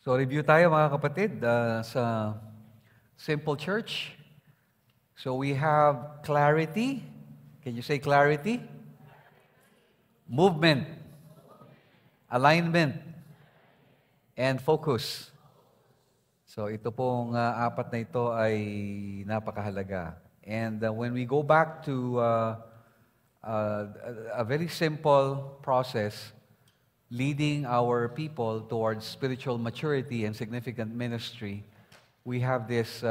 So review tayo mga kapatid sa Simple Church. So we have clarity. Can you say clarity? Movement, alignment, and focus. So ito pong apat na ito ay napakahalaga. And when we go back to a very simple process leading our people towards spiritual maturity and significant ministry, we have this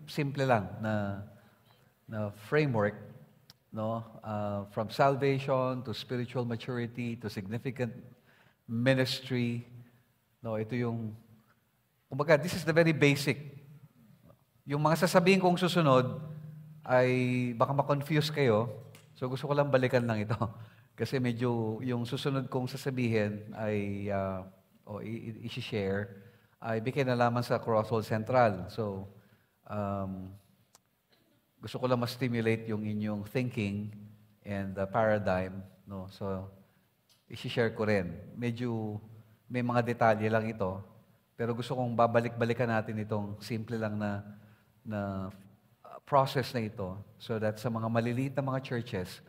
simple lang na framework, no? From salvation to spiritual maturity to significant ministry. No, ito yung, kumbaga, this is the very basic. Yung mga sasabihin kong susunod ay baka ma-confuse kayo. So gusto ko lang balikan lang ito. Kasi medyo yung susunod kong sasabihin ay i-share ay bikinalaman sa Crosswell Central. So gusto ko lang ma-stimulate yung inyong thinking and paradigm, no? So i-share ko rin. Medyo may mga detalye lang ito, pero gusto kong babalik-balikan natin itong simple lang na process na ito so that sa mga maliliit na mga churches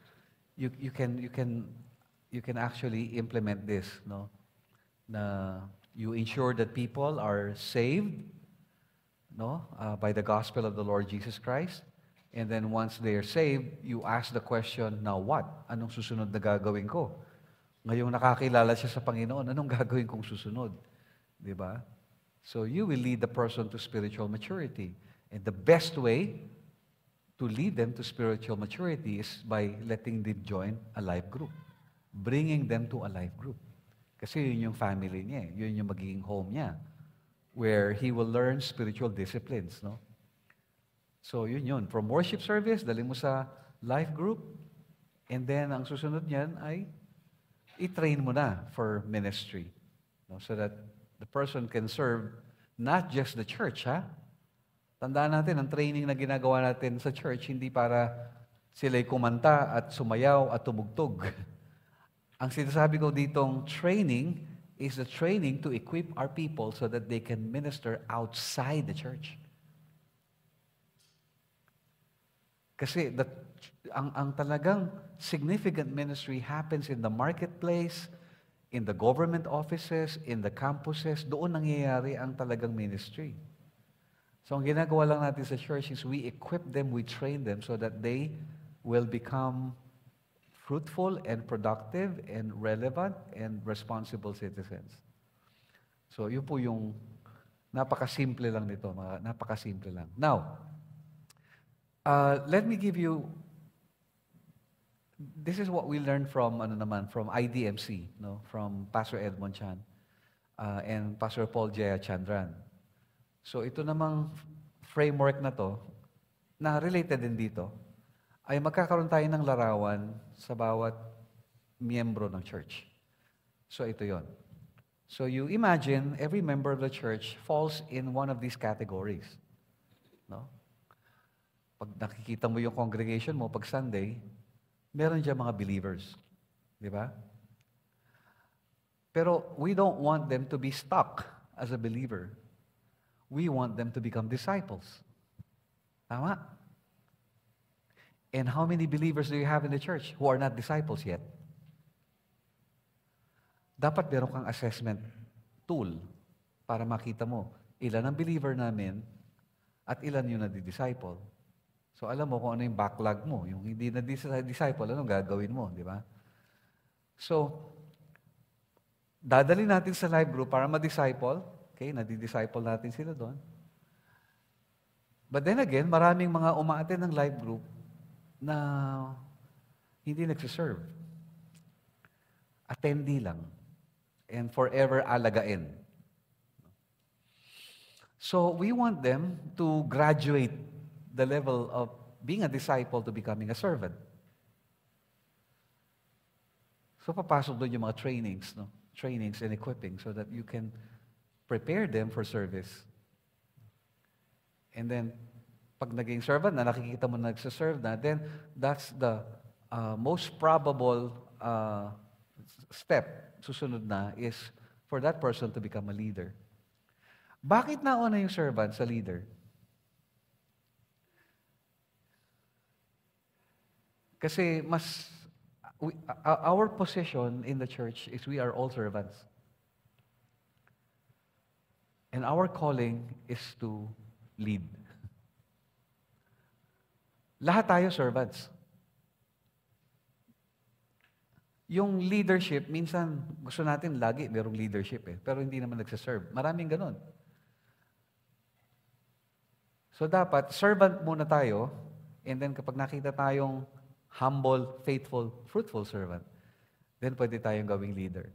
you can actually implement this, no? Na you ensure that people are saved, no? By the gospel of the Lord Jesus Christ. And then once they are saved, you ask the question, now what? Anong susunod na gagawin ko? Ngayong nakakilala siya sa Panginoon, anong gagawin kong susunod? Di ba? So you will lead the person to spiritual maturity. And the best way to lead them to spiritual maturity is by letting them join a life group. Bringing them to a life group. Kasi yun yung family niya. Yun yung magiging home niya. Where he will learn spiritual disciplines. No? So yun. From worship service, dali mo sa life group. And then ang susunod niyan ay i-train mo na for ministry. No? So that the person can serve not just the church, ha? Tandaan natin, ang training na ginagawa natin sa church, hindi para sila'y kumanta at sumayaw at tumugtog. Ang sinasabi ko ditong training is the training to equip our people so that they can minister outside the church. Kasi ang talagang significant ministry happens in the marketplace, in the government offices, in the campuses. Doon nangyayari ang talagang ministry. So ang ginagawa lang natin sa church is we equip them, we train them so that they will become fruitful and productive and relevant and responsible citizens. So yun po yung napakasimple lang nito, napakasimple lang. Now, let me give you, this is what we learned from from IDMC, no? From Pastor Edmond Chan and Pastor Paul Jaya Chandran. So ito namang framework na to, na related din dito, ay magkakaroon tayo ng larawan sa bawat miyembro ng church. So ito yon. So you imagine every member of the church falls in one of these categories. No? Pag nakikita mo yung congregation mo pag Sunday, meron dyan mga believers. Di ba? Pero we don't want them to be stuck as a believer. We want them to become disciples. Tama? And how many believers do you have in the church who are not disciples yet? Dapat meron kang assessment tool para makita mo ilan ang believer namin at ilan yung nadi-disciple. So alam mo kung ano yung backlog mo. Yung hindi na-disciple, anong gagawin mo, di ba? So, dadali natin sa life group para ma-disciple. Okay, nadi-disciple natin sila doon. But then again, maraming mga umaattend ng life group na hindi nagsiserve. Attendee lang. And forever alagain. So, we want them to graduate the level of being a disciple to becoming a servant. So, papasok doon yung mga trainings, no? Trainings and equipping so that you can prepare them for service. And then, pag naging servant na, nakikita mo na nagsaserve na, then that's the most probable step, susunod na, is for that person to become a leader. Bakit nauna yung servant sa leader? Kasi our position in the church is we are all servants. And our calling is to lead. Lahat tayo servants. Yung leadership, minsan gusto natin lagi merong leadership pero hindi naman nagsaserve. Maraming ganun. So dapat, servant muna tayo, and then kapag nakita tayong humble, faithful, fruitful servant, then pwede tayong gawing leader.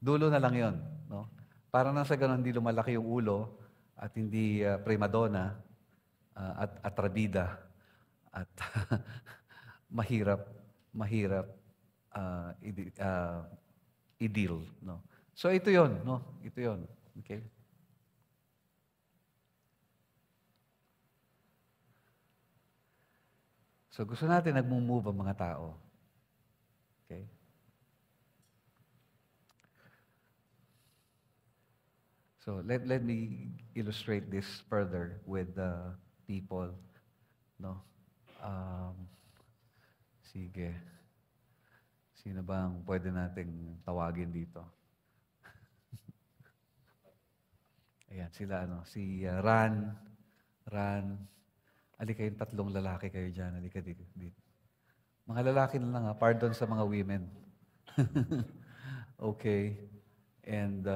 Dulo na lang yon, no? Para nang sa ganun, hindi lumalaki yung ulo at hindi prima donna at atrabida at mahirap i-deal, no? So ito 'yon, no? Ito 'yon. Okay? So gusto natin nagmo-move ang mga tao. Okay? So let me illustrate this further with the people, no? Sige. Sino ba ang pwede nating tawagin dito? Ayan, sila si Ran. Halika yung tatlong lalaki kayo dyan. Halika dito. Mga lalaki na lang pardon sa mga women. Okay. And,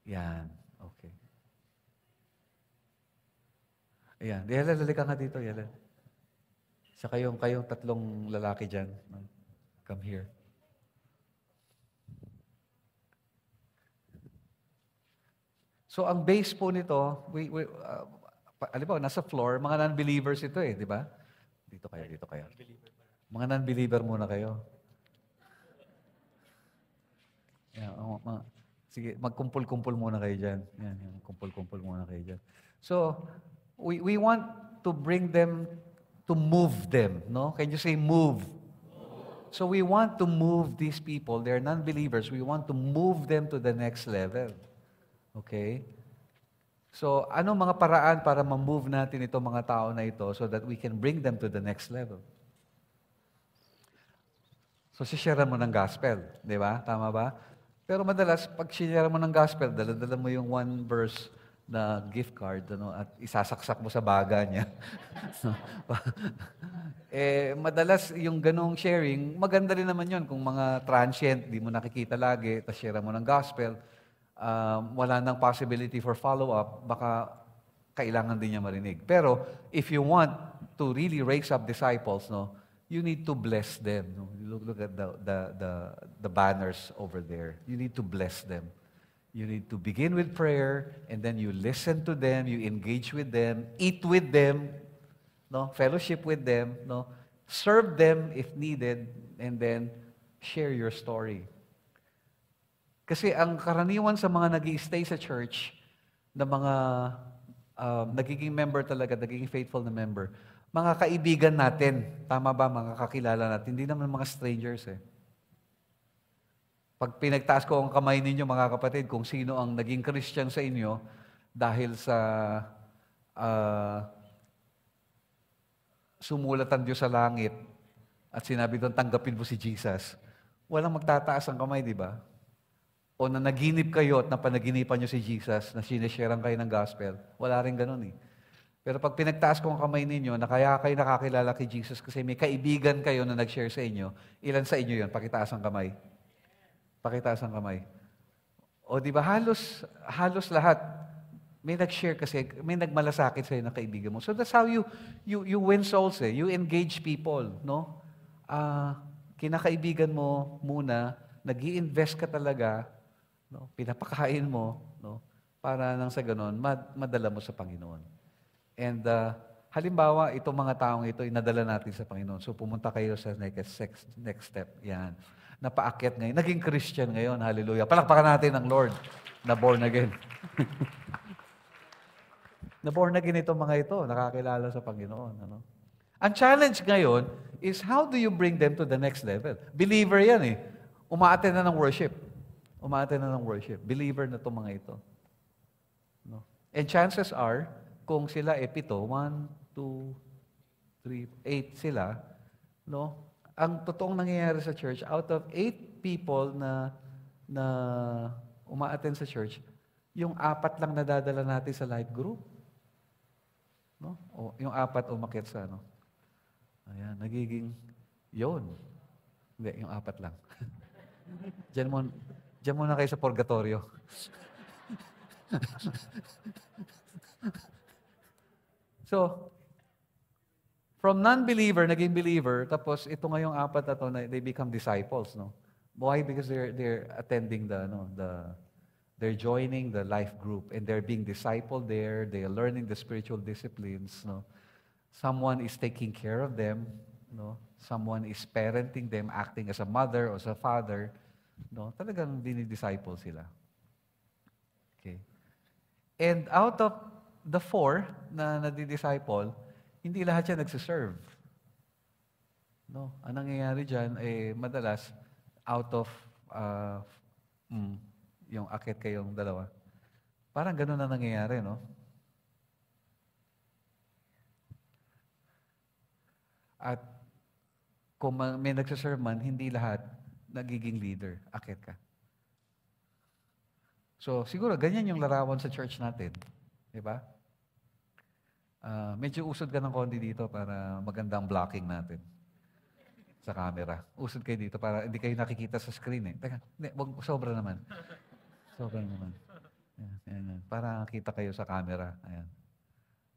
yan. Okay. Ayan. Yala, halika nga dito, Yala. Sa kayong tatlong lalaki dyan. Come here. So, ang base po nito, alam nasa floor, mga non-believers ito di ba? Dito kayo. Mga non-believer muna kayo. Yeah, sige, magkumpul-kumpul muna kayo dyan. Yan, kumpul-kumpul muna kayo dyan. So, we want to bring them, to move them, no? Can you say move? So we want to move these people, they're non-believers, we want to move them to the next level. Okay? So, ano mga paraan para ma-move natin itong mga tao na ito so that we can bring them to the next level? So, sishare mo ng gospel, di ba? Tama ba? Pero madalas, pag share mo ng gospel, dala-dala mo yung one verse na gift card, at isasaksak mo sa baga niya. Madalas yung ganong sharing, maganda rin naman yun kung mga transient, di mo nakikita lagi, tapos share mo ng gospel, wala nang possibility for follow-up, baka kailangan din niya marinig. Pero if you want to really raise up disciples, you need to bless them. Look at the banners over there. You need to bless them. You need to begin with prayer, and then you listen to them, you engage with them, eat with them, fellowship with them, serve them if needed, and then share your story. Kasi ang karaniwan sa mga nag-i-stay sa church, na mga nagiging member talaga, nagiging faithful na member, mga kaibigan natin, tama ba, mga kakilala natin, hindi naman mga strangers Pag pinagtaas ko ang kamay ninyo, mga kapatid, kung sino ang naging Christian sa inyo dahil sa sumulatan Diyos sa langit at sinabi doon, tanggapin mo si Jesus, walang magtataas ang kamay, di ba? O na naginip kayo at napanaginipan nyo si Jesus, na sinesharean kayo ng gospel, wala rin ganun Pero pag pinagtaas ko ang kamay ninyo, na kaya kayo nakakilala kay Jesus kasi may kaibigan kayo na nag-share sa inyo, ilan sa inyo yun? Pakitaas ang kamay. Pakitaas ang kamay. O di ba, halos lahat, may nag-share kasi, may nagmalasakit sa'yo na kaibigan mo. So that's how you win souls You engage people, kinakaibigan mo muna, nag-i-invest ka talaga, pinapakain mo, para nang sa ganon, madala mo sa Panginoon. And halimbawa, itong mga taong ito, inadala natin sa Panginoon. So pumunta kayo sa next step. Yan. Napaakyat ngayon. Naging Christian ngayon. Hallelujah. Palakpakan natin ang Lord na born again. Na born again itong mga ito. Nakakilala sa Panginoon. Ang challenge ngayon is how do you bring them to the next level? Believer yan Umaattend na ng worship. Umaattend na ng worship. Believer na itong mga ito. No? And chances are, kung sila 7, 1, 2, 3, 8 sila, no? Ang totoong nangyayari sa church, out of 8 people na umaattend sa church, yung 4 lang nadadala natin sa life group. No? O, yung 4 umakyat sa ano. Ayan, nagiging yon. Hindi, yung 4 lang. Diyan muna kayo sa purgatorio. So, from non-believer, naging believer, tapos ito ngayong 4 na to, they become disciples, no? Why? Because they're attending they're joining the life group and they're being discipled there, they're learning the spiritual disciplines, no? Someone is taking care of them, no? Someone is parenting them, acting as a mother or as a father, no? Talagang dinidisciple sila. Okay. And out of the 4 na nadi-disciple, hindi lahat yan nagsiserve. No? Ang nangyayari dyan, madalas, out of, yung akit kayong dalawa. Parang ganun na nangyayari, no? At kung may nagsiserve man, hindi lahat nagiging leader. Akit ka. So, siguro, ganyan yung larawan sa church natin. Diba? Medyo usod ka ng konti dito para magandang blocking natin sa camera. Usod kayo dito para hindi kayo nakikita sa screen eh. Teka, hindi, sobra naman. Sobra naman. Ayan. Para kita kayo sa camera. Ayan.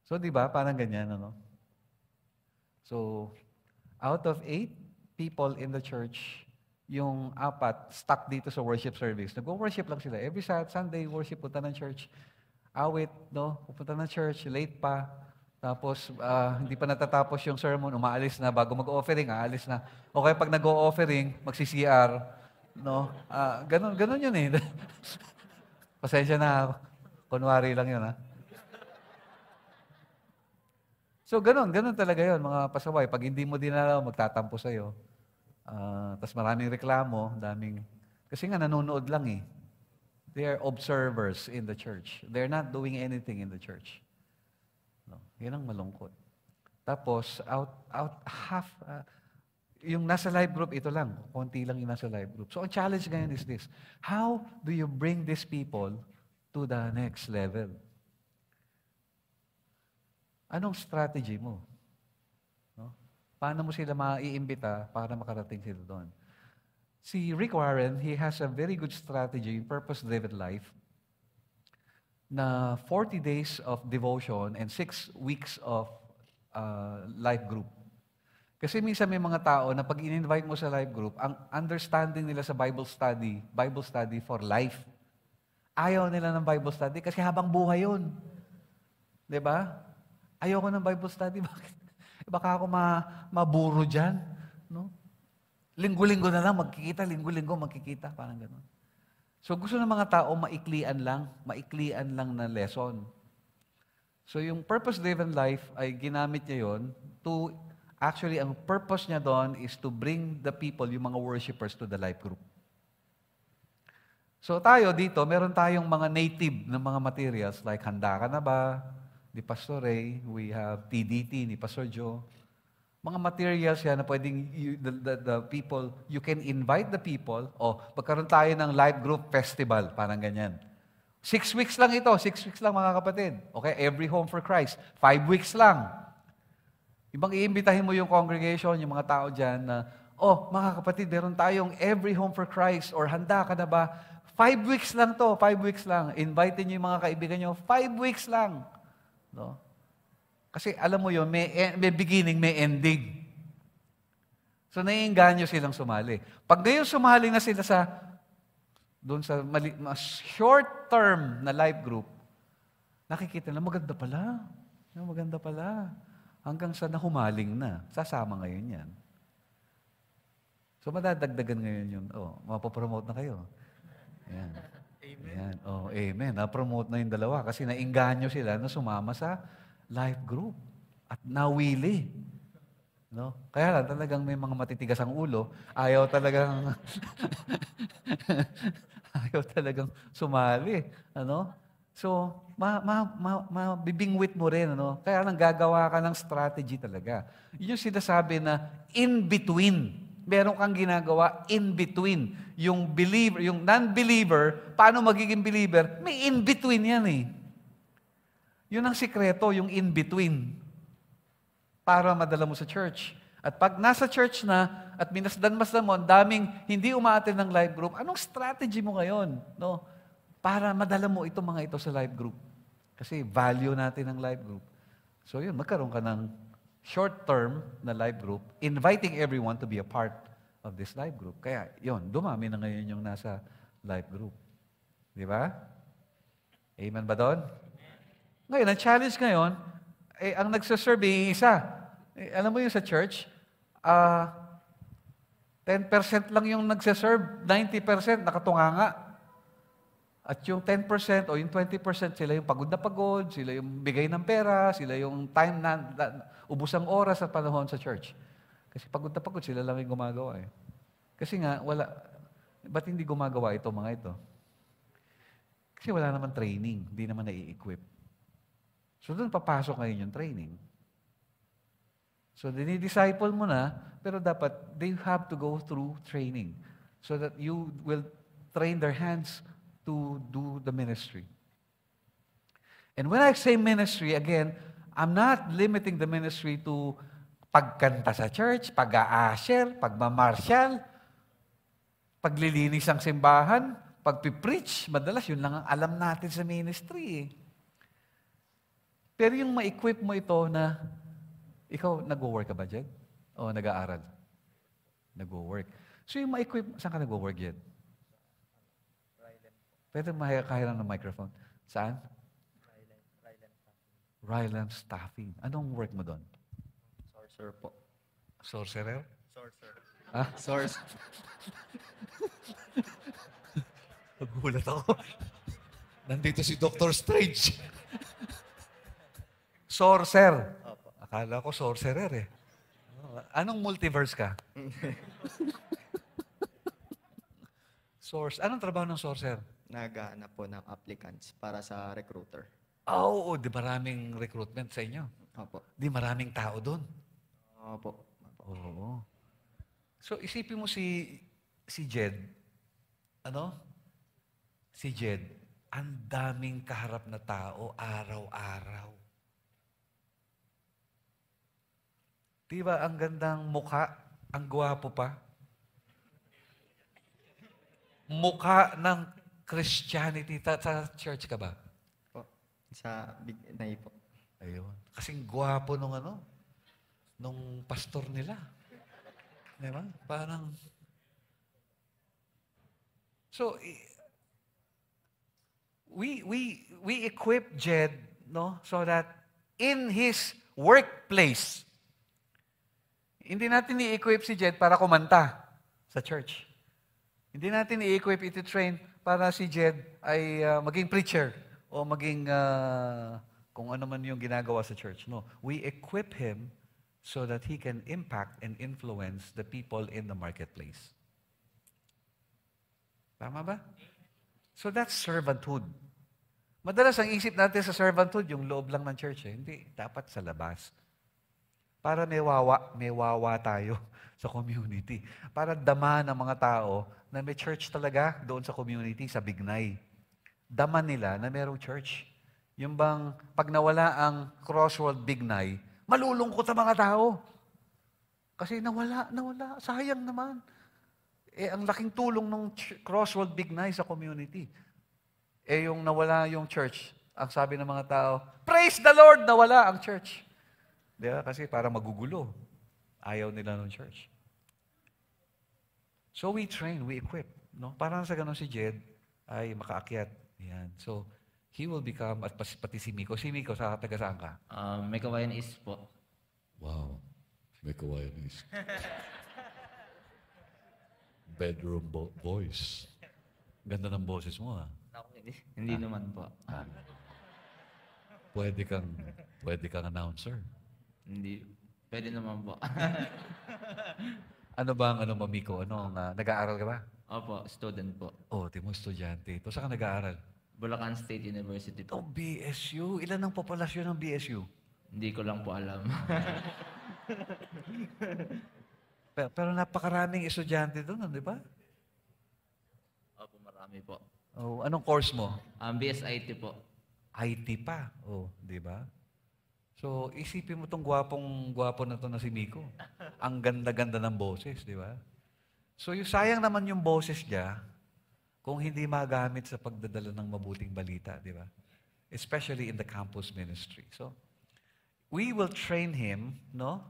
So, di ba? Parang ganyan, ano? So, out of 8 people in the church, yung 4 stuck dito sa worship service. Nag-worship lang sila. Every Sunday, worship, punta ng church. Awit, no? Pupunta ng church, late pa. Tapos, hindi pa natatapos yung sermon, umaalis na. Bago mag-offering, aalis na. O kaya pag nag-offering, magsi-CR. No? Ganun yun eh. Pasensya na. Kunwari lang yun, ha? So, ganun talaga yun, mga pasaway. Pag hindi mo dinalaw, magtatampo sa'yo. Tapos maraming reklamo, kasi nga nanonood lang eh. They are observers in the church. They're not doing anything in the church. No, yan ang malungkot. Tapos, half, yung nasa life group, ito lang. Konti lang yung nasa life group. So, ang challenge ngayon is this. How do you bring these people to the next level? Anong strategy mo? No? Paano mo sila maiimbita para makarating sila doon? Si Rick Warren, he has a very good strategy in purpose-driven life na 40 days of devotion and 6 weeks of life group. Kasi minsan may mga tao na pag in-invite mo sa life group, ang understanding nila sa Bible study for life. Ayaw nila ng Bible study kasi habang buhay yun. 'Di ba? Ayoko ng Bible study. Bakit? Baka ako maburo dyan. No? Linggo-linggo na lang magkikita, linggo-linggo magkikita. Parang gano'n. So gusto ng mga tao maiklian lang na lesson. So yung purpose-driven life ay ginamit niya yon to, actually ang purpose niya doon is to bring the people, yung mga worshipers to the life group. So tayo dito, meron tayong mga native na mga materials like Handa Ka Na Ba? Ni Pastor Ray, we have TDT ni Pastor Joe. Mga materials yan na pwedeng the people, you can invite the people, magkaroon tayo ng life group festival, parang ganyan. 6 weeks lang ito, 6 weeks lang mga kapatid. Okay, every home for Christ, 5 weeks lang. Ibang iimbitahin mo yung congregation, yung mga tao dyan na, mga kapatid, meron tayong every home for Christ or Handa Ka Na Ba? 5 weeks lang to, 5 weeks lang. Invite niyo yung mga kaibigan niyo, 5 weeks lang. No? Kasi alam mo yun, may beginning, may ending. So naiinganyo silang sumali. Pag ngayon sumali na sila doon sa short term na life group, nakikita na maganda pala. Maganda pala. Hanggang sa nahumaling na. Sasama ngayon yan. So madadagdagan ngayon yun. Mapopromote na kayo. Ayan. Amen. Ayan. Amen. Na-promote na yung dalawa kasi nainganyo sila na sumama sa life group at nawili. No? Kaya lang talagang may mga matitigas ang ulo. Ayaw talagang Ayaw talagang sumali. Ano? So, mabibingwit mo rin. Ano? Kaya lang gagawa ka ng strategy talaga. Yun yung sinasabi na in between. Meron kang ginagawa in between. Yung believer, yung non-believer, paano magiging believer? May in between yan eh. Yun ang sikreto, yung in between. Para madala mo sa church. At pag nasa church na, at minasdan-masdan mo, ang daming hindi umaattend ng live group, anong strategy mo ngayon? No? Para madala mo itong mga ito sa live group. Kasi value natin ang live group. So yun, magkaroon ka ng short-term na live group, inviting everyone to be a part of this live group. Kaya yun, dumami na ngayon yung nasa live group. Di ba? Amen ba doon? Ngayon, ang challenge ngayon, ang nagsaserve, isa. Alam mo yung sa church, 10% lang yung nagsaserve, 90% nakatunganga. At yung 10% o yung 20%, sila yung pagod na pagod, sila yung bigay ng pera, sila yung time na ubos ang oras at panahon sa church. Kasi pagod na pagod, sila lang yung gumagawa eh. Kasi nga, ba't hindi gumagawa ito mga ito? Kasi wala naman training, hindi naman nai-equip. So doon papasok ngayon yung training. So dinidisciple mo na, pero dapat they have to go through training so that you will train their hands to do the ministry. And when I say ministry, again, I'm not limiting the ministry to pagkanta sa church, pag-a-asher, pagmamarsyal, paglilinis ng simbahan, pagpipreach. Madalas yun lang ang alam natin sa ministry eh. Pero yung ma-equip mo ito na, ikaw, nag-work ka ba, Jed? O nag-aaral? Nag-work. So yung ma-equip, saan ka nag-work, Jed? Pwede mahaya ng microphone. Saan? Ryland Staffing. Anong work mo doon? Sorcerer po. Sorcerer? Sorcerer. Ah? Source. Nagulat ako. Nandito si Dr. Strange. Sorcerer. Opo. Akala ko sorcerer eh. Anong multiverse ka? Anong trabaho ng sorcerer? Naghahanap po ng applicants para sa recruiter. Oo, di maraming recruitment sa inyo. Opo. Di maraming tao doon. Opo. Oo. So isipin mo si Jed. Ano? Si Jed, ang daming kaharap na tao araw-araw. Di ba ang gandang mukha, ang gwapo pa? Mukha ng Christianity. Sa church ka ba? Po. Sa Big Nay po. Ayun. Kasing gwapo nung pastor nila. Di ba? Parang... So, we equip Jed, no, so that in his workplace, hindi natin i-equip si Jed para kumanta sa church. Hindi natin i-equip, iti-train para si Jed ay maging preacher o maging kung ano man yung ginagawa sa church. No, we equip him so that he can impact and influence the people in the marketplace. Tama ba? So that's servanthood. Madalas ang isip natin sa servanthood, yung loob lang ng church. Eh. Hindi, dapat sa labas. Para may wawa tayo sa community. Para dama ng mga tao na may church talaga doon sa community, sa Bignay. Dama nila na mayroong church. Yung bang pag nawala ang Crossroad Bignay, malulungkot sa mga tao. Kasi nawala, sayang naman. Eh, ang laking tulong ng Crossroad Bignay sa community. Eh, yung nawala yung church, ang sabi ng mga tao, praise the Lord, nawala ang church. Di ba? Kasi para magugulo. Ayaw nila ng church. So we train, we equip. No? Parang sa ganun si Jed ay makaakyat. Yan. So, he will become, at pati si Miko. Si Miko, sa taga saan ka? May kawayan is po. Wow. May kawayan is. Bedroom voice. Ganda ng boses mo, ha? Hindi naman po. Pwede kang announcer. Hindi. Pwede naman po. Ano ba ang ano mo, Miko? Nag-aaral ka ba? Opo, student po. Oh, di mo estudyante. Ito, saan ka nag-aaral? Bulacan State University Oh, po. BSU. Ilan ang populasyon ng BSU? Hindi ko lang po alam. Pero napakaraming estudyante doon, di ba? Opo, marami po. Oh, anong course mo? BSIT po. IT pa. Oh, di ba? So, isipin mo tong gwapo na to na si Miko. Ang ganda-ganda ng boses, di ba? So, sayang naman yung boses niya kung hindi magamit sa pagdadala ng mabuting balita, di ba? Especially in the campus ministry. So, we will train him, no?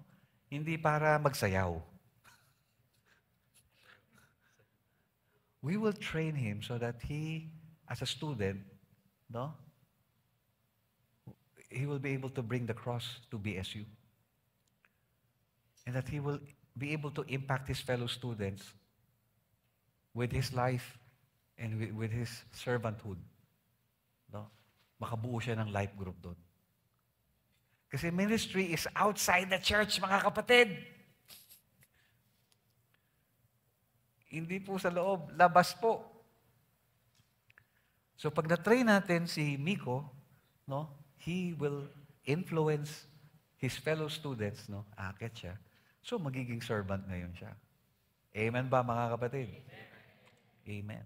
Hindi para magsayaw. We will train him so that he, as a student, no? He will be able to bring the cross to BSU. And that he will be able to impact his fellow students with his life and with his servanthood. No? Makabuo siya ng life group doon. Kasi ministry is outside the church, mga kapatid. Hindi po sa loob, labas po. So pag na-train natin si Miko, no, he will influence his fellow students, no? Aakyat siya. So magiging servant ngayon siya. Amen ba, mga kapatid? Amen.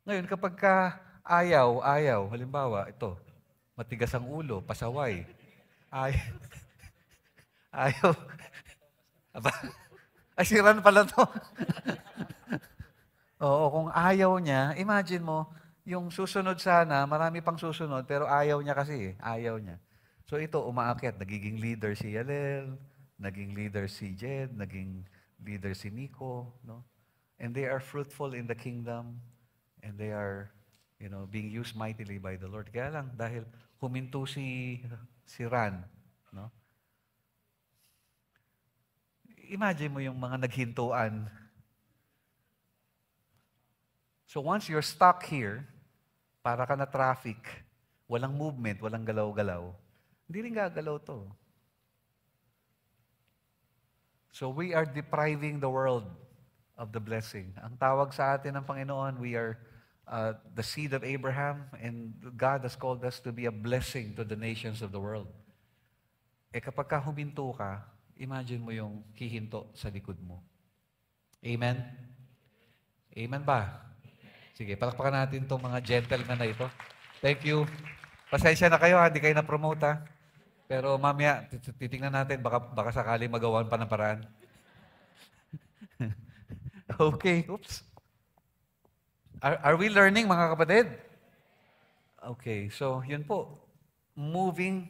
Ngayon, kapag ayaw, halimbawa, ito, matigas ang ulo, pasaway. Ayaw. Aba, ay, si Ran pala to. Oo, kung ayaw niya, imagine mo, yung susunod sana, marami pang susunod, pero ayaw niya kasi, ayaw niya. So ito, umaakyat, nagiging leader si Yalel, naging leader si Jed, naging leader si Miko, no? And they are fruitful in the kingdom, and they are, being used mightily by the Lord. Kaya lang, dahil huminto si Ran, no? Imagine mo yung mga naghintuan. So once you're stuck here, para ka na traffic, walang movement, walang galaw-galaw, hindi rin gagalaw to. So we are depriving the world of the blessing. Ang tawag sa atin ng Panginoon, we are the seed of Abraham, and God has called us to be a blessing to the nations of the world. Kapag ka huminto ka, imagine mo yung hihinto sa likod mo. Amen? Amen ba? Sige, palakpakan natin itong mga gentlemen na ito. Thank you. Pasensya na kayo, hindi kayo na-promote ha. Pero mamaya, titingnan natin, baka sakali magawan pa ng paraan. Okay, oops. Are we learning, mga kapatid? Okay, so yun po. Moving,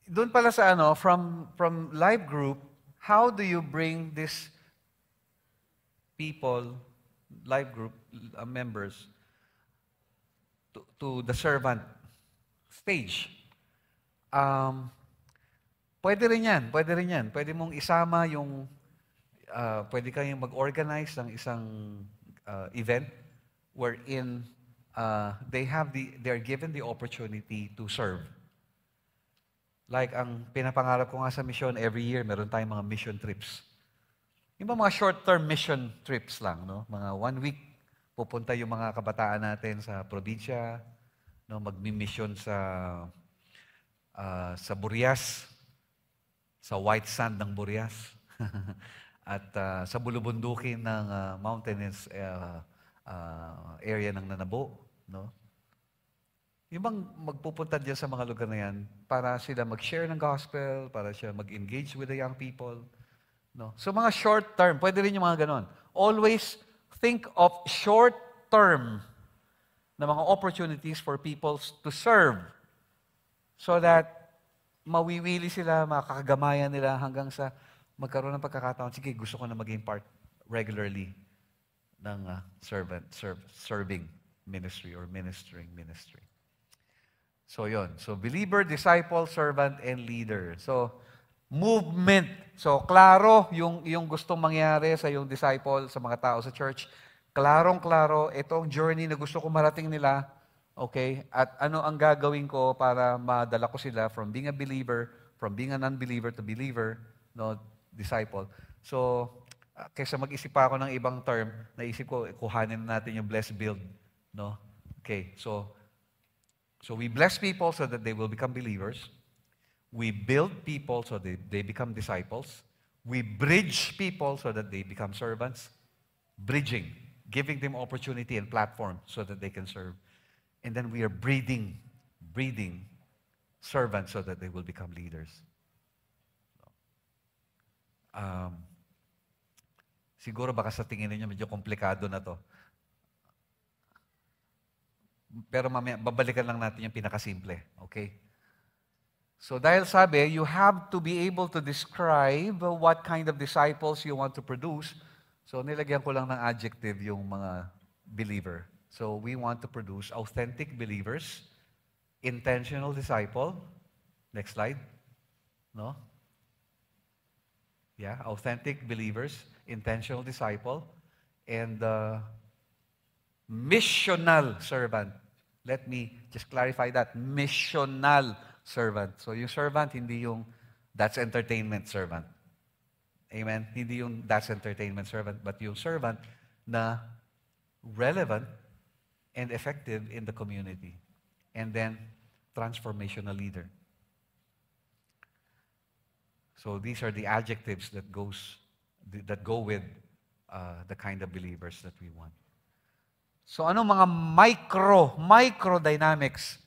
doon pala sa from life group, how do you bring this people, life group members, to the servant stage? Pwede rin yan. Pwede mong isama yung, pwede kayong mag-organize ng isang event wherein they are given the opportunity to serve. Like ang pinapangarap ko nga sa mission, every year meron tayong mga mission trips. Yung mga short-term mission trips lang, no? Mga 1 week, pupunta yung mga kabataan natin sa probinsya, no? Magmi-mission sa Burias, sa white sand ng Burias, at sa bulubundukin ng mountainous area ng Nanabo, no? Yung bang magpupunta diyan sa mga lugar na yan para sila mag-share ng gospel, para siya mag-engage with the young people, no? So mga short term, pwede rin yung mga ganon. Always think of short term na mga opportunities for people to serve so that mawiwili sila, makakagamayan nila hanggang sa magkaroon ng pagkakataon, sige, gusto ko na maging part regularly ng serving ministry or ministering ministry. So yon. So believer, disciple, servant, and leader. So movement. So klaro yung gustong mangyari sa yung disciple, sa mga tao sa church. Klarong-klaro itong journey na gusto ko marating nila. Okay? At ano ang gagawin ko para madala ko sila from being a believer, from being an unbeliever to believer, no? disciple. So, kaysa mag-isip pa ako ng ibang term, naisip ko, kuhanin natin yung bless, build. No? Okay, so we bless people so that they will become believers. We build people so that they become disciples. We bridge people so that they become servants. Bridging, giving them opportunity and platform so that they can serve. And then we are breeding servants so that they will become leaders. Siguro baka sa tingin niyo medyo komplikado na to. Pero mamaya, babalikan lang natin yung pinakasimple. Okay? So dahil sabi, you have to be able to describe what kind of disciples you want to produce. So nilagyan ko lang ng adjective yung mga believer. So we want to produce authentic believers, intentional disciple. Next slide. No? Yeah, authentic believers, intentional disciple, and missional servant. Let me just clarify that. Missional servant. So yung servant, hindi yung that's entertainment servant. Amen? Hindi yung that's entertainment servant, but yung servant na relevant and effective in the community. And then, transformational leader. So these are the adjectives that go with the kind of believers that we want. So ano mga micro dynamics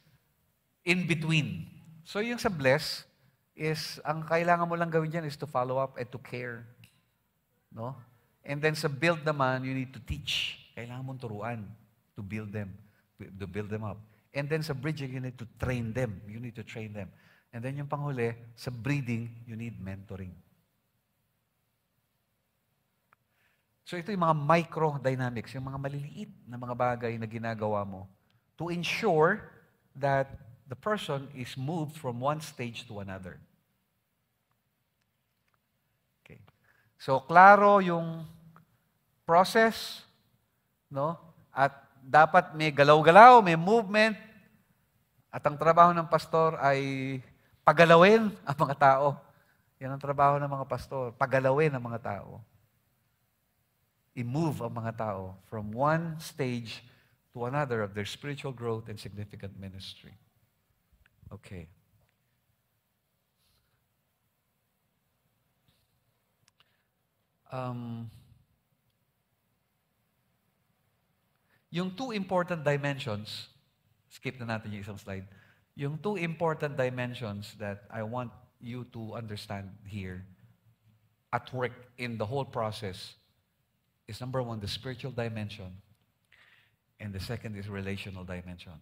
in between? So yung sa bless is, ang kailangan mo lang gawin dyan is to follow up and to care. No? And then sa build naman, you need to teach. Kailangan mong turuan to build them up. And then sa bridging, you need to train them. You need to train them. And then yung panghuli, sa breeding, you need mentoring. So ito yung mga micro dynamics, yung mga maliliit na mga bagay na ginagawa mo to ensure that the person is moved from one stage to another. Okay. So klaro yung process, no? At dapat may galaw-galaw, may movement, at ang trabaho ng pastor ay pagalawin ang mga tao. Yan ang trabaho ng mga pastor, pagalawin ang mga tao. I-move ang mga tao from one stage to another of their spiritual growth and significant ministry. Okay. Yung two important dimensions, skip na natin yung isang slide. Yung two important dimensions that I want you to understand here at work in the whole process is number one, the spiritual dimension, and the second is relational dimension.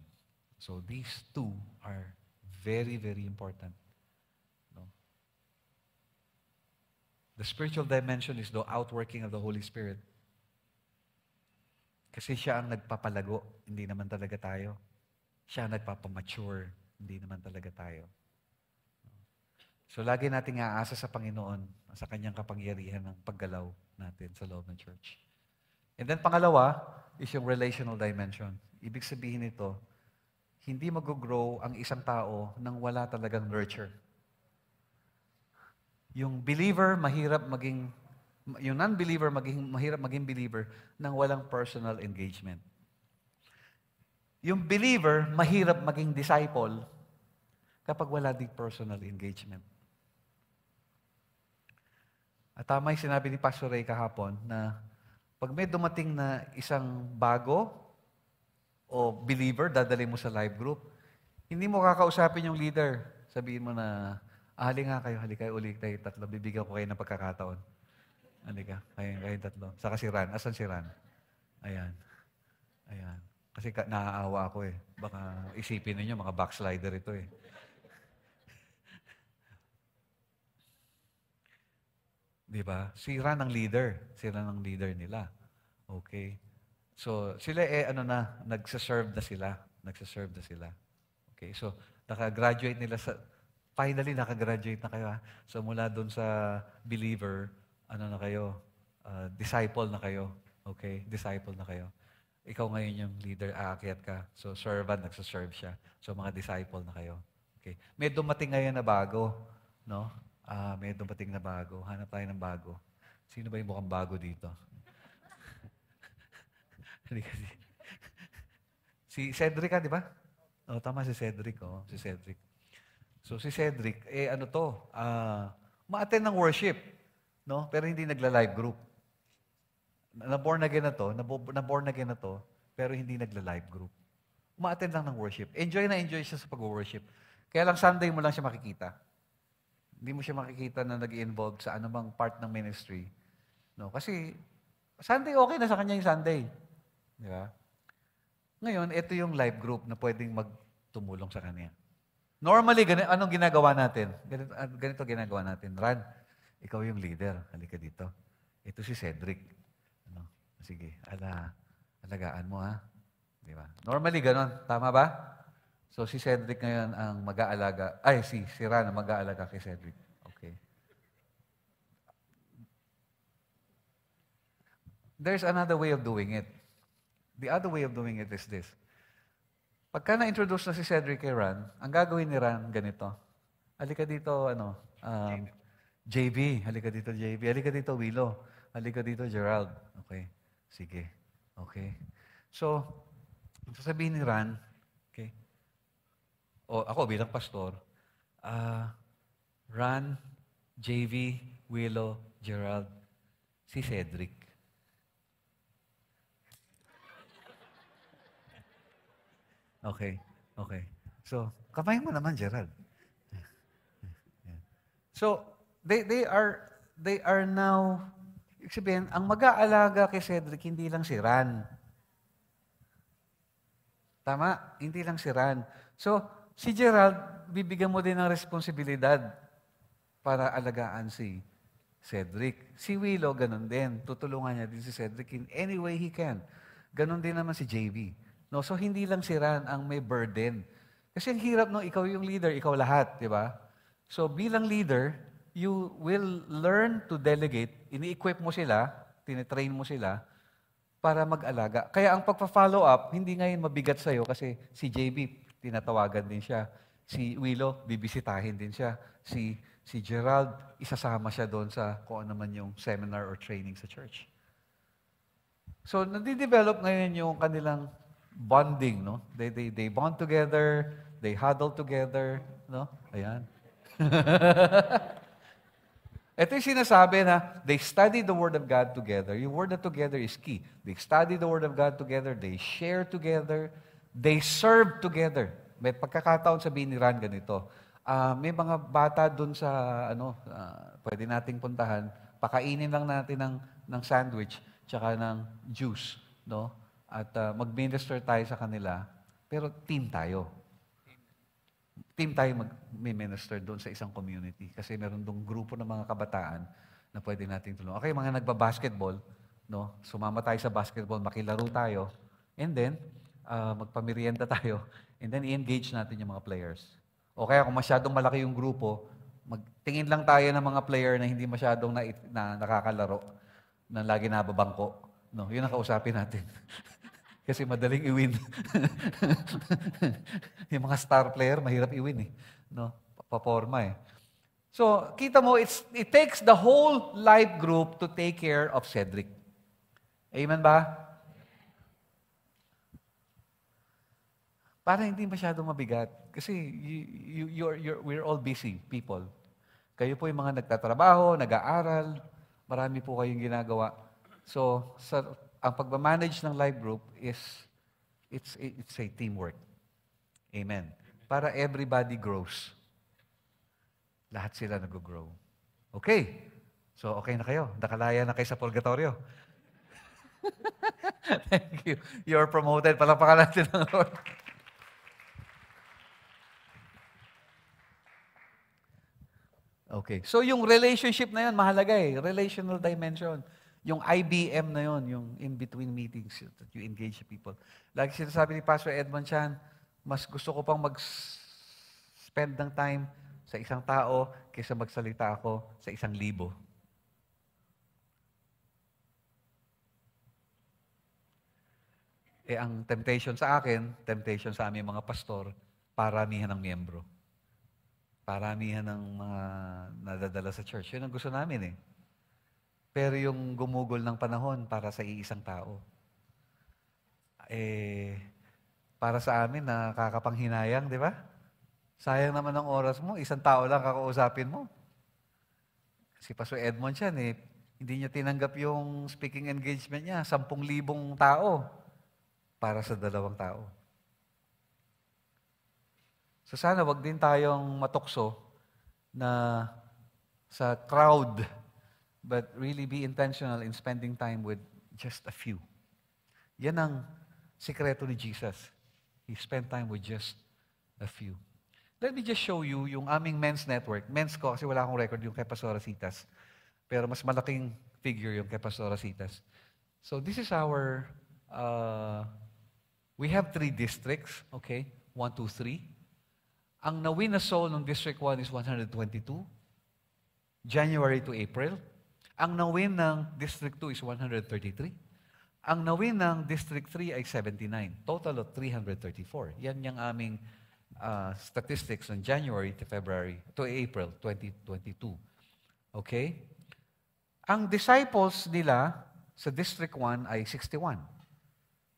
So these two are very, very important. No? The spiritual dimension is the outworking of the Holy Spirit. Kasi siya ang nagpapalago, hindi naman talaga tayo. Siya ang nagpapamature, hindi naman talaga tayo. So lagi nating aasa sa Panginoon, sa Kanyang kapangyarihan ng paggalaw natin sa loob ng church. And then pangalawa is yung relational dimension. Ibig sabihin nito, hindi mag-grow ang isang tao nang wala talagang nurture. Yung believer, yung non-believer, mahirap maging believer nang walang personal engagement. Yung believer, mahirap maging disciple kapag wala ding personal engagement. At tama yung sinabi ni Pastor Ray kahapon na pag may dumating na isang bago o believer, dadali mo sa live group, hindi mo kakausapin yung leader. Sabihin mo na, halika kayo uli tayo tatlo, bibigyan ko kayo ng pagkakataon. Halika, kayo tatlo. Saka si Ran. Asan si Ran? Ayan. Kasi naaawa ako eh. Baka isipin ninyo, mga backslider ito eh. Di ba? Sira ng leader. Sira ng leader nila. Okay. So, sila nagsaserve na sila. Okay. So, nakagraduate nila finally, nakagraduate na kayo. So, mula doon sa believer, na kayo? Disciple na kayo. Okay? Disciple na kayo. Ikaw ngayon yung leader, aakyat ka. So, servant, nagsaserve siya. So, mga disciple na kayo. Okay. May dumating ngayon na bago. No? May dumating na bago. Hanap tayo ng bago. Sino ba yung mukhang bago dito? Halika si Cedric di ba? Tama si Cedric. Si Cedric. So si Cedric, ma-attend ng worship, no? Pero hindi nagla-live group. Na-born again na to, pero hindi nagla-live group. Ma-attend lang ng worship. Enjoy na enjoy siya sa pag-worship. Kaya lang Sunday mo lang siya makikita. Hindi mo siya makikita na nag-involve sa anumang part ng ministry. No? Kasi Sunday okay na sa kanya yung Sunday. Di ba? Ngayon, ito yung live group na pwedeng magtumulong sa kanya. Normally, anong ginagawa natin? Ganito ginagawa natin. Ran, ikaw yung leader. Halika dito. Ito si Cedric. Sige, alagaan mo ha. Di ba? Normally, ganon. Tama ba? So, si Cedric ngayon ang mag-aalaga. Si Ran ang mag-aalaga kay Cedric. Okay. There's another way of doing it. The other way of doing it is this. Pagka na-introduce na si Cedric kay Ran, ang gagawin ni Ran, ganito. Halika dito, JB. Halika dito, JB. Halika dito, Willow. Halika dito, Gerald. Okay. Sige. Okay. So, sasabihin ni Ran, okay, ako bilang pastor, Ran, JV, Willow, Gerald, si Cedric. Okay. So, kamay mo naman, Gerald. So, they are now, ibig sabihin, ang mag-aalaga kay Cedric, hindi lang si Ran. Tama? Hindi lang si Ran. So, si Gerald, bibigyan mo din ng responsibilidad para alagaan si Cedric. Si Willow, ganun din. Tutulungan niya din si Cedric in any way he can. Ganun din naman si JV. No, so hindi lang si Ran ang may burden. Kasi ang hirap, no, ikaw yung leader, ikaw lahat, di ba? So bilang leader, you will learn to delegate. Ini-equip mo sila, tinitrain mo sila, para mag-alaga. Kaya ang pagpa-follow up, hindi ngayon mabigat sa'yo kasi si JB, tinatawagan din siya. Si Willow, bibisitahin din siya. Si Gerald, isasama siya doon sa kung ano man yung seminar or training sa church. So, nadidevelop ngayon yung kanilang bonding, no? They bond together, they huddle together, no? Ayan. Ito yung sinasabi na they study the Word of God together. Yung word na together is key. They study the Word of God together, they share together, they serve together. May pagkakataon sabihin ni Ran ganito, may mga bata dun sa, pwede nating puntahan, pakainin lang natin ng sandwich, tsaka ng juice, no? At mag-minister tayo sa kanila, pero team tayo. Team tayo mag-minister doon sa isang community kasi meron doong grupo ng mga kabataan na pwede nating tulungan. Okay, mga nagba-basketball, no? Sumama tayo sa basketball, makilaro tayo, and then, magpamerienda tayo, and then i-engage natin yung mga players. O kaya kung masyadong malaki yung grupo, magtingin lang tayo ng mga player na hindi masyadong na nakakalaro, na lagi nababangko. No, yun ang kausapin natin. Kasi madaling i-win. Yung mga star player, mahirap i-win eh. No? Paporma eh. So, kita mo, it takes the whole life group to take care of Cedric. Amen ba? Para hindi masyadong mabigat. Kasi we're all busy people. Kayo po yung mga nagtatrabaho, nag-aaral, marami po kayong ginagawa. So, ang pagmamanage ng life group it's a teamwork. Amen. Para everybody grows. Lahat sila nag-grow. Okay. So, okay na kayo. Nakalaya na kayo sa purgatorio. Thank you. You're promoted. Palakpakan natin ng Lord. Okay. So, yung relationship na yun, mahalaga eh. Relational dimension. Yung IBM na yun, yung in-between meetings that you engage people. Lagi sinasabi ni Pastor Edmond Chan, mas gusto ko pang mag-spend ng time sa isang tao kaysa magsalita ako sa 1,000. Ang temptation sa akin, temptation sa aming mga pastor, paramihan ng miyembro. paramihan ng mga nadadala sa church. Yun ang gusto namin eh. Pero yung gumugol ng panahon para sa iisang tao, para sa amin, nakakapanghinayang, di ba? Sayang naman ang oras mo, isang tao lang kakausapin mo. Si Pastor Edmond yan hindi niya tinanggap yung speaking engagement niya, 10,000 tao para sa 2 tao. So sana wag din tayong matukso na sa crowd, but really be intentional in spending time with just a few. Yan ang sikreto ni Jesus. He spent time with just a few. Let me just show you yung aming men's network. Men's ko, kasi wala akong record yung kay Pastor Rasitas. Pero mas malaking figure yung kay Pastor Rasitas. So this is our, we have 3 districts, okay? 1, 2, 3. Ang nawin na soul ng District 1 is 122, January to April. Ang nawin ng District 2 is 133. Ang nawin ng District 3 ay 79. Total of 334. Yan yung aming statistics ng January to April 2022. Okay? Ang disciples nila sa District 1 ay 61.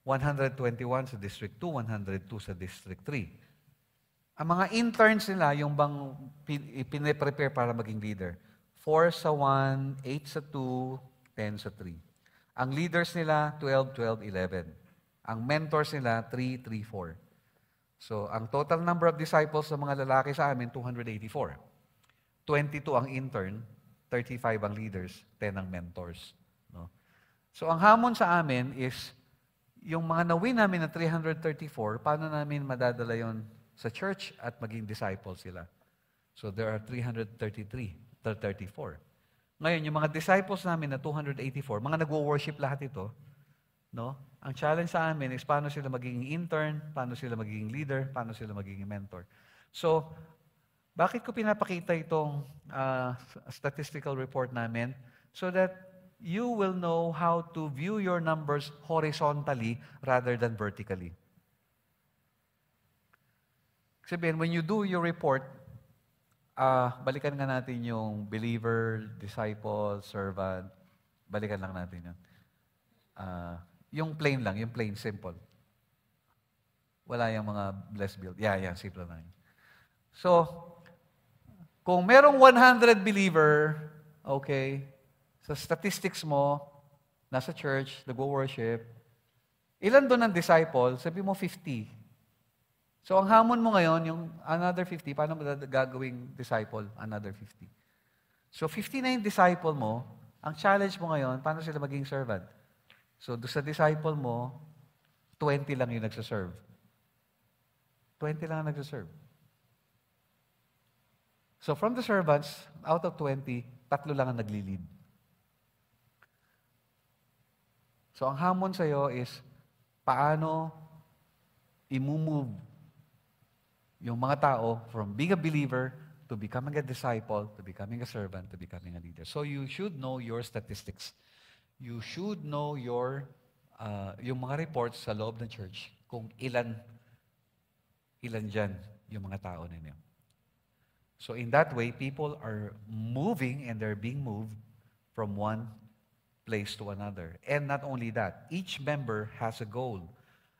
121 sa District 2, 102 sa District 3. Ang mga interns nila, yung bang piniprepare para maging leader. 4 sa 1, 8 sa 2, 10 sa 3. Ang leaders nila, 12, 12, 11. Ang mentors nila, 3, 3, 4. So, ang total number of disciples sa mga lalaki sa amin, 284. 22 ang intern, 35 ang leaders, 10 ang mentors. No? So, ang hamon sa amin is, yung mga nawin namin na 334, paano namin madadala yon sa church at maging disciples sila? So, there are 334. Ngayon, yung mga disciples namin na 284, mga nagwo-worship lahat ito, no? Ang challenge sa amin is paano sila magiging intern, paano sila magiging leader, paano sila magiging mentor. So, bakit ko pinapakita itong statistical report namin? So that you will know how to view your numbers horizontally rather than vertically. Sabihin, when you do your report, balikan nga natin yung believer, disciple, servant. Balikan lang natin yun. Yung plain lang, yung plain, simple. Wala yung mga blessed build. Yeah, simple lang. So, kung merong 100 believer, okay, sa statistics mo, nasa church, nagwo-worship, ilan doon ang disciple? Sabi mo 50. So, ang hamon mo ngayon, yung another 50, paano mo gagawing disciple? Another 50. So, 50 na yung disciple mo, ang challenge mo ngayon, paano sila maging servant? So, doon sa disciple mo, 20 lang yung nagsaserve. 20 lang ang nagsaserve. So, from the servants, out of 20, 3 lang ang nagli-lead. So, ang hamon sa'yo is, paano i-move yung mga tao from being a believer to becoming a disciple, to becoming a servant, to becoming a leader. So you should know your statistics. You should know your yung mga reports sa loob ng church kung ilan dyan yung mga tao ninyo. So in that way, people are moving and they're being moved from one place to another. And not only that, each member has a goal.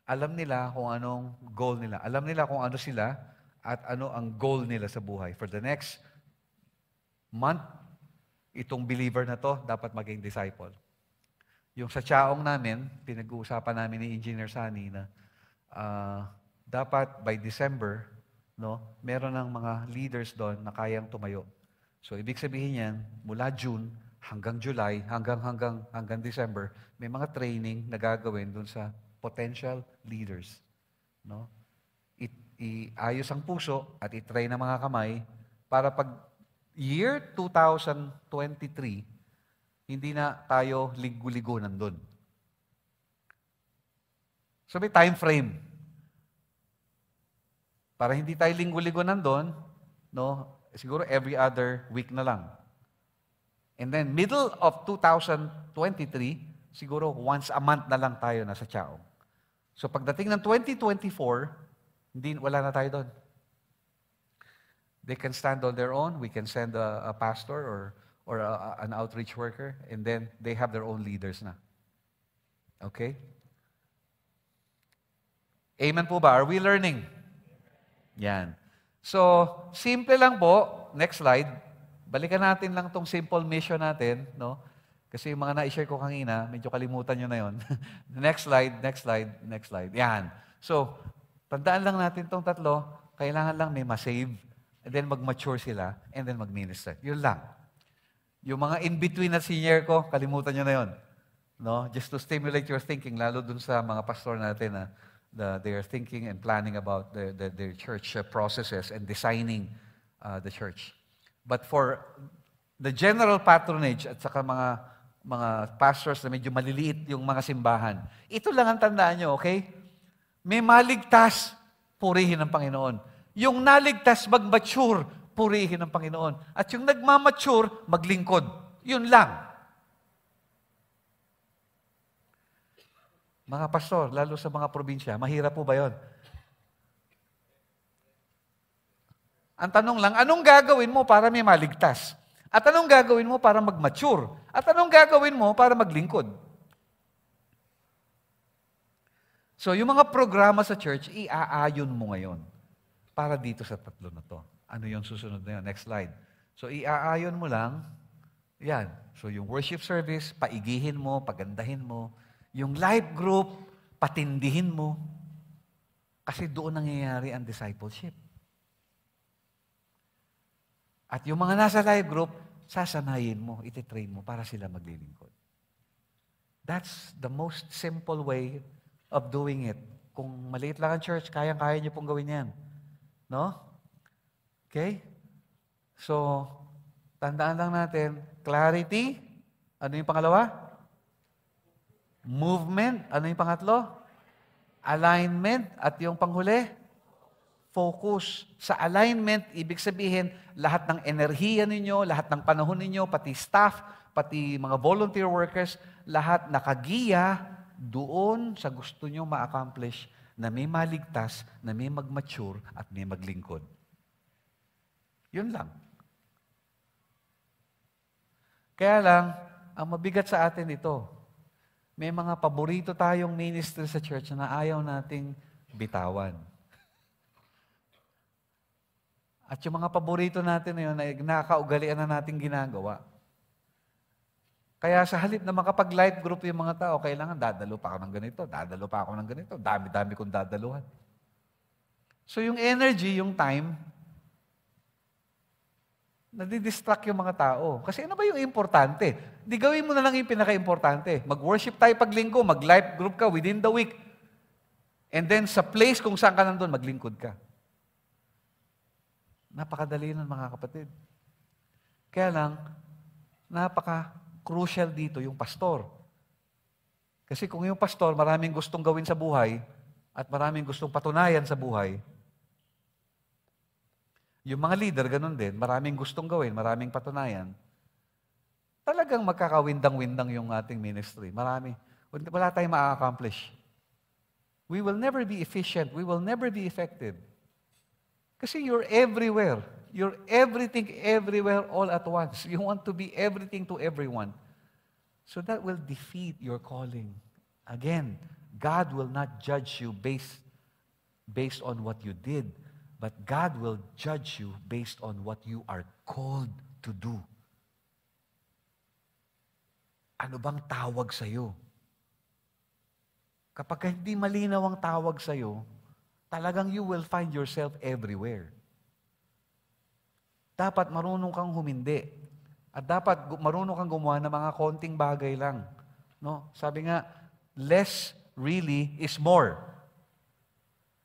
Alam nila kung anong goal nila. Alam nila kung ano sila at ano ang goal nila sa buhay. For the next month, itong believer na to dapat maging disciple. Yung sa Chaong namin, pinag-uusapan namin ni Engineer Sani na dapat by December, no, meron ng mga leaders doon na kayang tumayo. So ibig sabihin yan, mula June hanggang July, hanggang December, may mga training na gagawin doon sa potential leaders. No? Iayos ang puso at i-train ang mga kamay para pag year 2023, hindi na tayo ligo-ligo nandun. So may time frame. Para hindi tayo linggo-ligo nandun, no, siguro every other week na lang. And then middle of 2023, siguro once a month na lang tayo nasa Chaong. So pagdating ng 2024, wala na tayo doon. They can stand on their own. We can send a pastor or an outreach worker, and then they have their own leaders na. Okay? Amen po ba? Are we learning? Yan. So, simple lang po. Next slide. Balikan natin lang tong simple mission natin, no? Kasi yung mga na-share ko kanina, medyo kalimutan nyo na yon. Next slide, next slide, next slide. Yan. So, tandaan lang natin tong tatlo, kailangan lang may masave, and then mag-mature sila, and then mag-minister. Yun lang. Yung mga in-between na senior ko, kalimutan nyo na yon. No? Just to stimulate your thinking, lalo dun sa mga pastor natin na they are thinking and planning about their church processes and designing the church. But for the general patronage at saka mga pastors na medyo maliliit yung mga simbahan, ito lang ang tandaan nyo, okay? May maligtas, purihin ng Panginoon. Yung naligtas, mag-mature, purihin ng Panginoon. At yung nagmamature, maglingkod. Yun lang. Mga pastor, lalo sa mga probinsya, mahirap po ba yun? Ang tanong lang, anong gagawin mo para may maligtas? At anong gagawin mo para mag-mature? At anong gagawin mo para maglingkod? So, yung mga programa sa church, iaayon mo ngayon para dito sa tatlo na to. Ano yung susunod na yun? Next slide. So, iaayon mo lang. Yan. So, yung worship service, paigihin mo, pagandahin mo. Yung life group, patindihin mo. Kasi doon nangyayari ang discipleship. At yung mga nasa life group, sasanayin mo, ititrain mo para sila maglilingkod. That's the most simple way of doing it. Kung maliit lang ang church, kayang-kaya niyo pong gawin yan. No? Okay? So, tandaan lang natin, clarity. Ano yung pangalawa? Movement. Ano yung pangatlo? Alignment. At yung panghuli? Focus. Sa alignment, ibig sabihin, lahat ng enerhiya ninyo, lahat ng panahon ninyo, pati staff, pati mga volunteer workers, lahat nakagiya doon sa gusto nyo ma-accomplish na may maligtas, na may mag-mature, at may maglingkod. Yun lang. Kaya lang, ang mabigat sa atin ito, may mga paborito tayong ministry sa church na ayaw nating bitawan. At yung mga paborito natin na yun, ay nakakaugalian na nating ginagawa. Kaya sa halip na makapag-life group yung mga tao, kailangan dadalo pa ako ng ganito, dadalo pa ako ng ganito, dami-dami kong dadaluhan. So yung energy, yung time, nadidistract yung mga tao. Kasi ano ba yung importante? Di gawin mo na lang yung pinaka-importante. Mag-worship tayo paglinggo, mag-life group ka within the week. And then sa place kung saan ka nandun, maglingkod ka. Napakadali nun, mga kapatid. Kaya lang, napaka-crucial dito yung pastor. Kasi kung yung pastor maraming gustong gawin sa buhay at maraming gustong patunayan sa buhay, yung mga leader, ganun din, maraming gustong gawin, maraming patunayan, talagang magkakawindang-windang yung ating ministry. Marami. Wala tayong ma-accomplish. We will never be efficient. We will never be effective. Kasi you're everywhere. You're everything everywhere all at once. You want to be everything to everyone. So that will defeat your calling. Again, God will not judge you based on what you did, but God will judge you based on what you are called to do. Ano bang tawag sa'yo? Kapag hindi malinaw ang tawag sa'yo, talagang you will find yourself everywhere. Dapat marunong kang humindi. At dapat marunong kang gumawa ng mga konting bagay lang. No? Sabi nga, less really is more.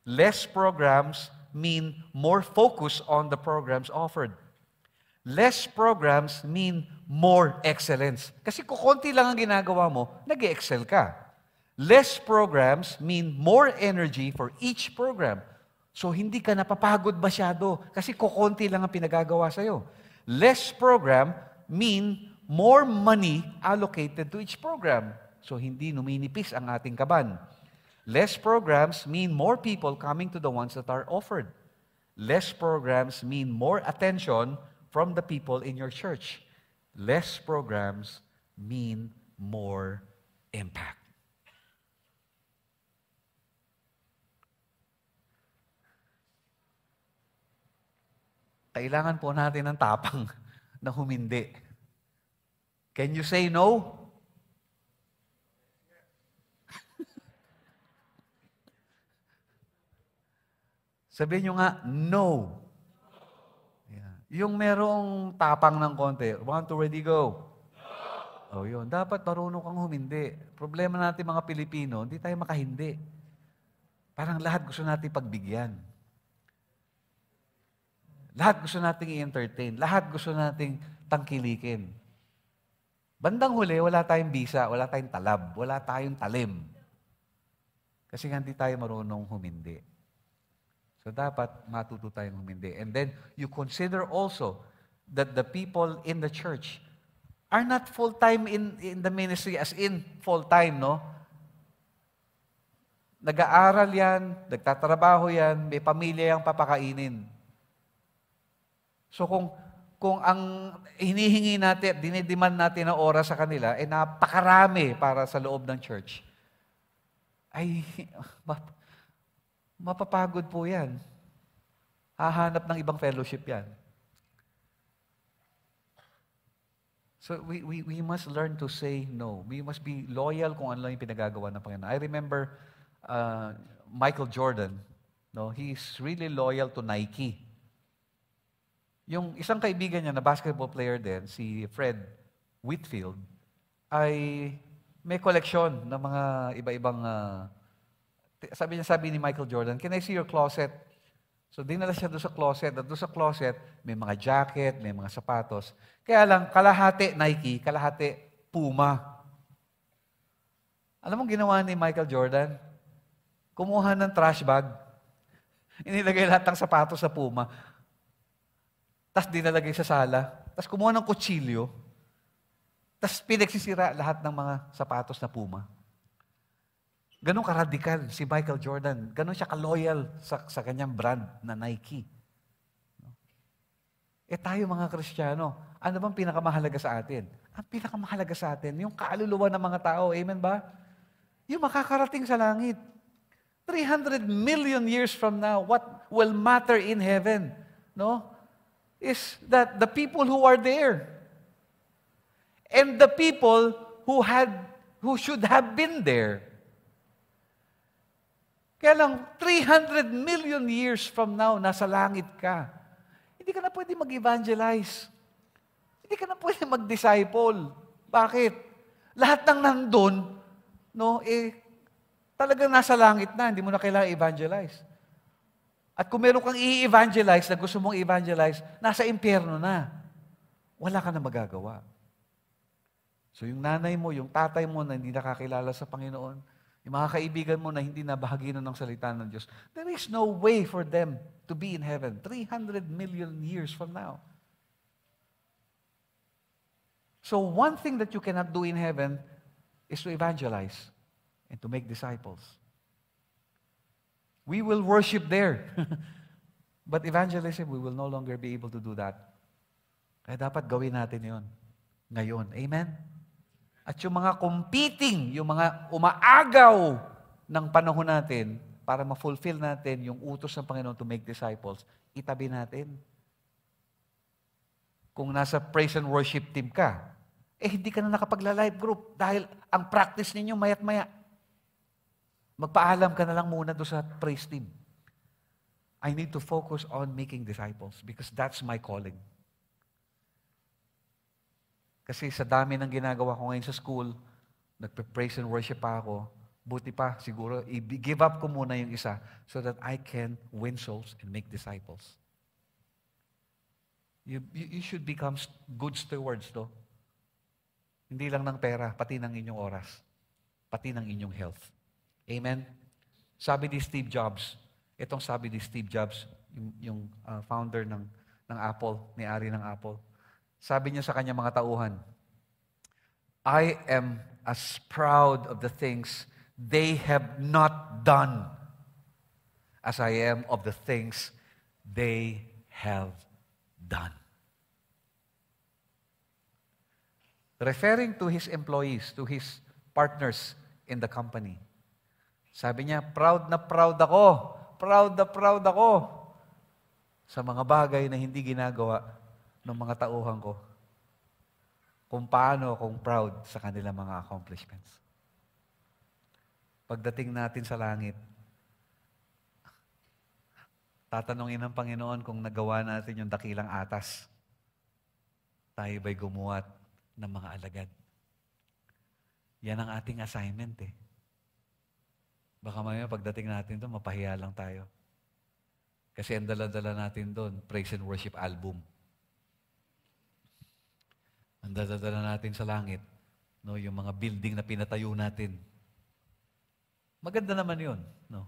Less programs mean more focus on the programs offered. Less programs mean more excellence. Kasi kung konti lang ang ginagawa mo, nag-excel ka. Less programs mean more energy for each program. So, hindi ka napapagod masyado kasi kukunti lang ang pinagagawa sa'yo. Less program mean more money allocated to each program. So, hindi numinipis ang ating kaban. Less programs mean more people coming to the ones that are offered. Less programs mean more attention from the people in your church. Less programs mean more impact. Kailangan po natin ng tapang na humindi. Can you say no? Sabihin nyo nga, no. Yeah. Yung merong tapang ng konti, 1, 2, ready, go. Oh, yun. Dapat marunong kang humindi. Problema natin mga Pilipino, hindi tayo makahindi. Parang lahat gusto natin pagbigyan. Lahat gusto nating i-entertain. Lahat gusto nating tangkilikin. Bandang huli, wala tayong bisa, wala tayong talab, wala tayong talim. Kasi hindi tayo marunong humindi. So dapat matuto tayong humindi. And then, you consider also that the people in the church are not full-time in the ministry as in full-time, no? Nag-aaral yan, nagtatrabaho yan, may pamilya yung papakainin. So kung ang hinihingi natin, dinidemand natin na oras sa kanila, ay napakarami para sa loob ng church, ay mapapagod po yan. Hahanap ng ibang fellowship yan. So we must learn to say no. We must be loyal kung ano lang yung pinagagawa ng Panginoon. I remember Michael Jordan, no? He's really loyal to Nike. Yung isang kaibigan niya na basketball player din, si Fred Whitfield, ay may koleksyon ng mga iba-ibang, sabi ni Michael Jordan, can I see your closet? So dinala siya doon sa closet, at doon sa closet, may mga jacket, may mga sapatos. Kaya lang, kalahati Nike, kalahati Puma. Alam mo ginawa ni Michael Jordan? Kumuha ng trash bag, inilagay lahat ng sapatos sa Puma, tapos dinalagay sa sala, tapos kumuha ng kutsilyo, tapos pinagsisira lahat ng mga sapatos na Puma. Ganon karadikal si Michael Jordan. Ganon siya ka-loyal sa kanyang brand na Nike. Tayo mga Kristiyano, ano bang pinakamahalaga sa atin? Ang pinakamahalaga sa atin, yung kaluluwa ng mga tao. Amen ba? Yung makakarating sa langit. 300 million years from now, what will matter in heaven? No? Is that the people who are there and the people who should have been there. Kaya lang, 300 million years from now, nasa langit ka. Hindi ka na pwede mag-evangelize. Hindi ka na pwede mag-disciple. Bakit? Lahat ng nandun, no, talagang nasa langit na, hindi mo na kailangan evangelize. At kung meron kang i-evangelize na gusto mong evangelize, nasa impyerno na. Wala ka na magagawa. So yung nanay mo, yung tatay mo na hindi nakakilala sa Panginoon, yung mga kaibigan mo na hindi nabahagi ng salita ng Diyos, there is no way for them to be in heaven 300 million years from now. So one thing that you cannot do in heaven is to evangelize and to make disciples. We will worship there. But evangelism, we will no longer be able to do that. Kaya dapat gawin natin yon ngayon. Amen? At yung mga competing, yung mga umaagaw ng panahon natin para ma-fulfill natin yung utos ng Panginoon to make disciples, itabi natin. Kung nasa praise and worship team ka, hindi ka na nakapagla-live group dahil ang practice ninyo mayat-maya. Magpaalam ka na lang muna doon sa praise team. I need to focus on making disciples because that's my calling. Kasi sa dami ng ginagawa ko ngayon sa school, nagpe-praise and worship pa ako, buti pa siguro, i-give up ko muna yung isa so that I can win souls and make disciples. You should become good stewards, to. Hindi lang ng pera, pati ng inyong oras, pati ng inyong health. Amen? Sabi ni Steve Jobs, itong sabi ni Steve Jobs, yung founder ng Apple, may-ari ng Apple. Sabi niya sa kanyang mga tauhan, I am as proud of the things they have not done as I am of the things they have done. Referring to his employees, to his partners in the company. Sabi niya, proud na proud ako. Proud na proud ako sa mga bagay na hindi ginagawa ng mga tauhan ko. Kung paano akong proud sa kanilang mga accomplishments. Pagdating natin sa langit, tatanungin ng Panginoon kung nagawa natin yung dakilang atas. Tayo ba'y gumawa ng mga alagad? Yan ang ating assignment eh. Baka mamaya pagdating natin doon, mapahiya lang tayo. Kasi ang dala-dala natin doon, praise and worship album. Ang dala-dala natin sa langit, no, yung mga building na pinatayo natin. Maganda naman yun. No?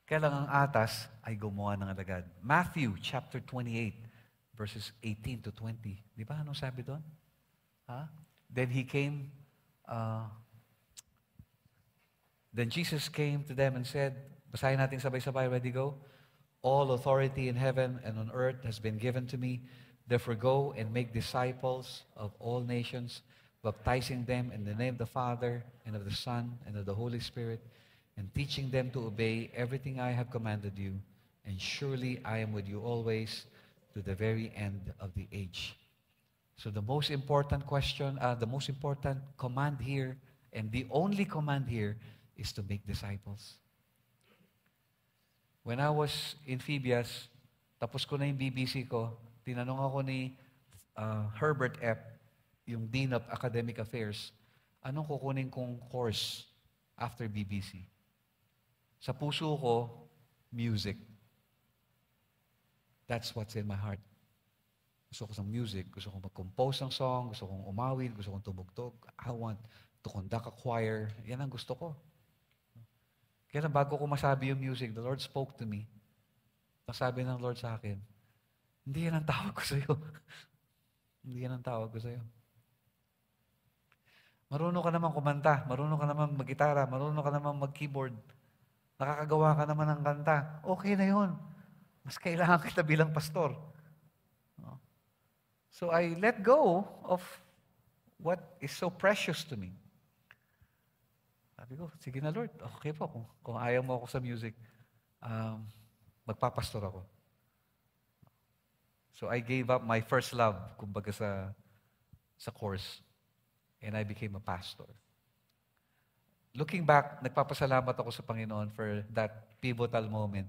Kaya lang ang atas ay gumawa ng alagad. Matthew chapter 28, verses 18 to 20. Di ba? Anong sabi doon? Then Jesus came to them and said, basahin natin sabay-sabay, ready, go? All authority in heaven and on earth has been given to me. Therefore go and make disciples of all nations, baptizing them in the name of the Father and of the Son and of the Holy Spirit, and teaching them to obey everything I have commanded you. And surely I am with you always to the very end of the age. So the most important question, the most important command here, and the only command here, is to make disciples. When I was in Phoebias, tapos ko na yung BBC ko, tinanong ako ni Herbert F., yung Dean of Academic Affairs, anong kukunin kong course after BBC? Sa puso ko, music. That's what's in my heart. Gusto ko sa music, gusto kong mag-compose ng song, gusto kong umawit, gusto kong tumugtog. I want to conduct a choir. Yan ang gusto ko. Kaya bago ko masabi yung music, the Lord spoke to me. Sabi ng Lord sa akin, hindi yan ang tawag ko sa'yo. Hindi yan ang tawag ko sa'yo. Marunong ka naman kumanta, marunong ka naman mag-gitara, marunong ka naman mag-keyboard, nakakagawa ka naman ng kanta, okay na yun. Mas kailangan kita bilang pastor. So I let go of what is so precious to me. Sabi ko, sige na Lord, okay po. Kung ayaw mo ako sa music, magpapastor ako. So I gave up my first love, kumbaga sa course, and I became a pastor. Looking back, nagpapasalamat ako sa Panginoon for that pivotal moment.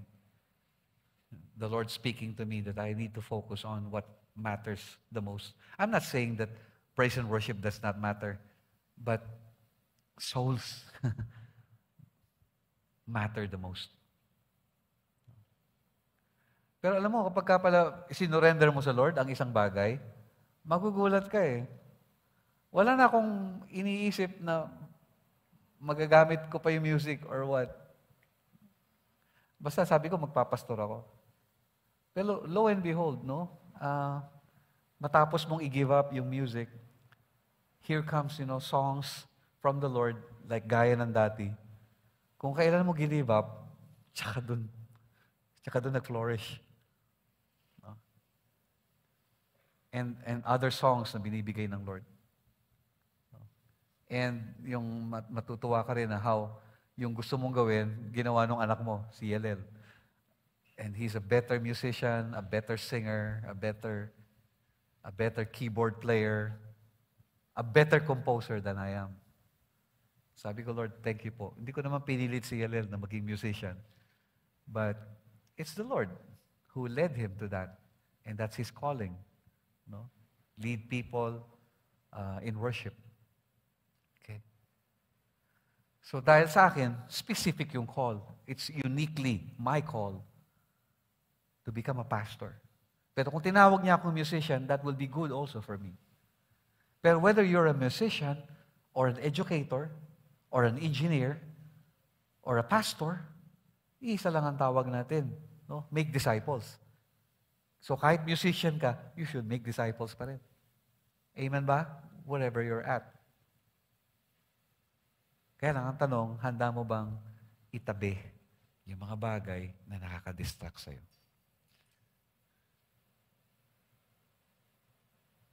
The Lord speaking to me that I need to focus on what matters the most. I'm not saying that praise and worship does not matter, but souls matter the most. Pero alam mo, kapag ka pala sinurrender mo sa Lord ang isang bagay, magugulat ka eh. Wala na akong iniisip na magagamit ko pa yung music or what. Basta sabi ko, magpapastor ako. Pero lo and behold, no? Matapos mong i-give up yung music, here comes, songs from the Lord, like gaya ng dati. Kung kailan mo give up, tsaka dun nag-flourish. No? And other songs na binibigay ng Lord. No? And yung matutuwa ka rin na how yung gusto mong gawin, ginawa ng anak mo, si Yelel. And he's a better musician, a better singer, a better keyboard player, a better composer than I am. Sabi ko, Lord, thank you po. Hindi ko naman pinilit si Yelel na maging musician. But it's the Lord who led him to that. And that's his calling. No? Lead people in worship. Okay? So dahil sa akin, specific yung call. It's uniquely my call to become a pastor. Pero kung tinawag niya akong musician, that will be good also for me. Pero whether you're a musician or an educator, or an engineer, or a pastor, isa lang ang tawag natin. No? Make disciples. So kahit musician ka, you should make disciples pa rin. Amen ba? Wherever you're at. Kaya lang ang tanong, handa mo bang itabi yung mga bagay na nakaka-distract sa'yo?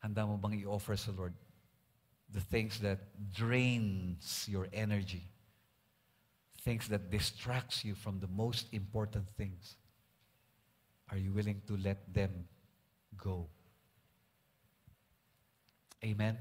Handa mo bang i-offer sa Lord the things that drains your energy, things that distracts you from the most important things? Are you willing to let them go? Amen?